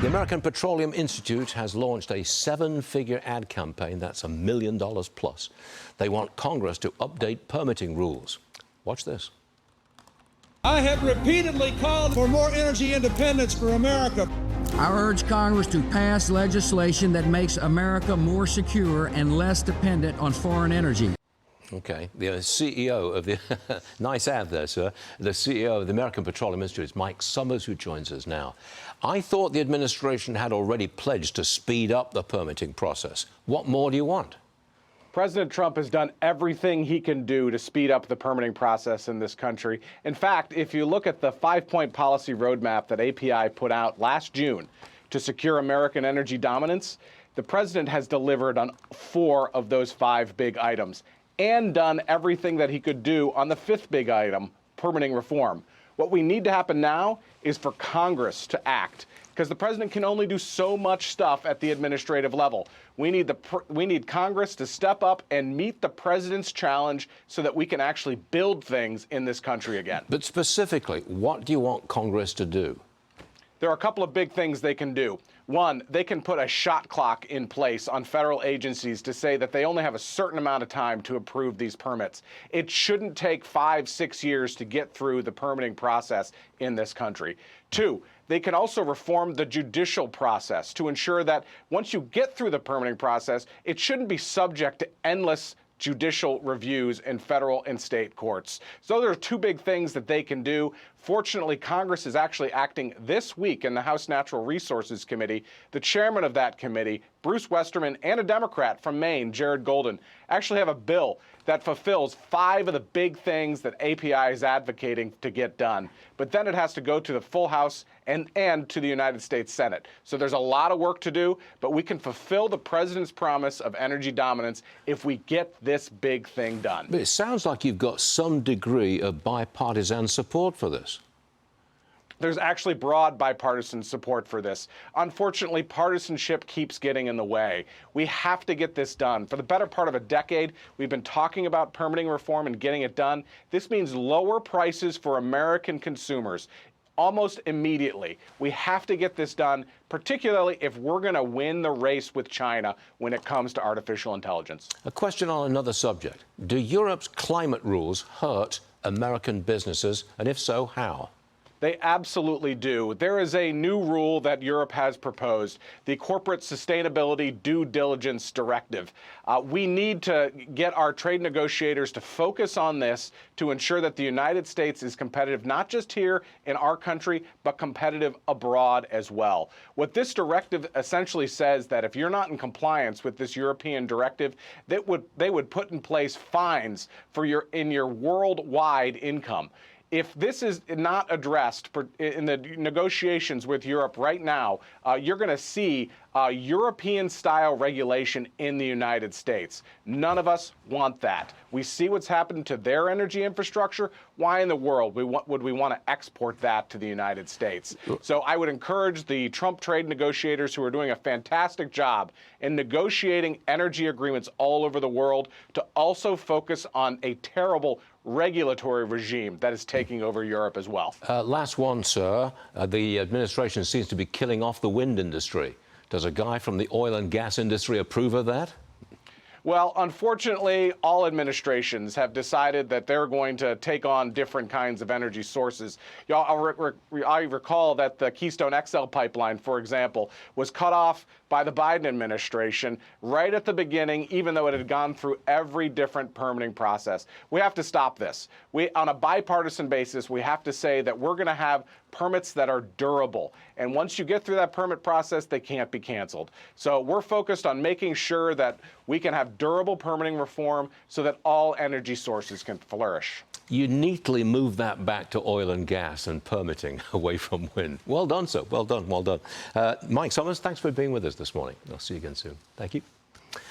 The American Petroleum Institute has launched a seven-figure ad campaign that's $1 million plus. They want Congress to update permitting rules. Watch this. I have repeatedly called for more energy independence for America. I urge Congress to pass legislation that makes America more secure and less dependent on foreign energy. Okay, the CEO of the, nice ad there, sir. The CEO of the American Petroleum Institute is Mike Sommers, who joins us now. I thought the administration had already pledged to speed up the permitting process. What more do you want? President Trump has done everything he can do to speed up the permitting process in this country. In fact, if you look at the five-point policy roadmap that API put out last June to secure American energy dominance, the president has delivered on 4 of those 5 big items and done everything that he could do on the 5th big item, permitting reform. What we need to happen now is for Congress to act, because the president can only do so much stuff at the administrative level. We need Congress to step up and meet the president's challenge so that we can actually build things in this country again. But specifically, what do you want Congress to do? There are a couple of big things they can do. One, they can put a shot clock in place on federal agencies to say that they only have a certain amount of time to approve these permits. It shouldn't take 5-6 years to get through the permitting process in this country. 2, they can also reform the judicial process to ensure that once you get through the permitting process, it shouldn't be subject to endless judicial reviews in federal and state courts. So there are 2 big things that they can do. Fortunately, Congress is actually acting this week in the House Natural Resources Committee. The chairman of that committee, Bruce Westerman, and a Democrat from Maine, Jared Golden, actually have a bill that fulfills 5 of the big things that API is advocating to get done. But then it has to go to the full House and to the United States Senate. So there's a lot of work to do, but we can fulfill the president's promise of energy dominance if we get this big thing done. But it sounds like you've got some degree of bipartisan support for this. There's actually broad bipartisan support for this. Unfortunately, partisanship keeps getting in the way. We have to get this done. For the better part of a decade, we've been talking about permitting reform and getting it done. This means lower prices for American consumers almost immediately. We have to get this done, particularly if we're going to win the race with China when it comes to artificial intelligence. A question on another subject. Do Europe's climate rules hurt American businesses, and if so, how? They absolutely do. There is a new rule that Europe has proposed, the Corporate Sustainability Due Diligence Directive. We need to get our trade negotiators to focus on this to ensure that the United States is competitive, not just here in our country, but competitive abroad as well. What this directive essentially says that if you're not in compliance with this European directive, they would put in place fines for your worldwide income. If this is not addressed in the negotiations with Europe right now, you're going to see European-style regulation in the United States. None of us want that. We see what's happened to their energy infrastructure. Why in the world would we want to export that to the United States? So I would encourage the Trump trade negotiators, who are doing a fantastic job in negotiating energy agreements all over the world, to also focus on a terrible regulatory regime that is taking over Europe as well. Last one, sir. The administration seems to be killing off the wind industry. Does a guy from the oil and gas industry approve of that? Well, unfortunately, all administrations have decided that they're going to take on different kinds of energy sources. I recall that the Keystone XL pipeline, for example, was cut off by the Biden administration right at the beginning, even though it had gone through every different permitting process. We have to stop this. On a bipartisan basis, we have to say that we're going to have permits that are durable. And once you get through that permit process, they can't be canceled. So we're focused on making sure that we can have durable permitting reform so that all energy sources can flourish. You neatly move that back to oil and gas and permitting away from wind. Well done, sir. Well done. Well done. Mike Sommers, thanks for being with us this morning. I'll see you again soon. Thank you.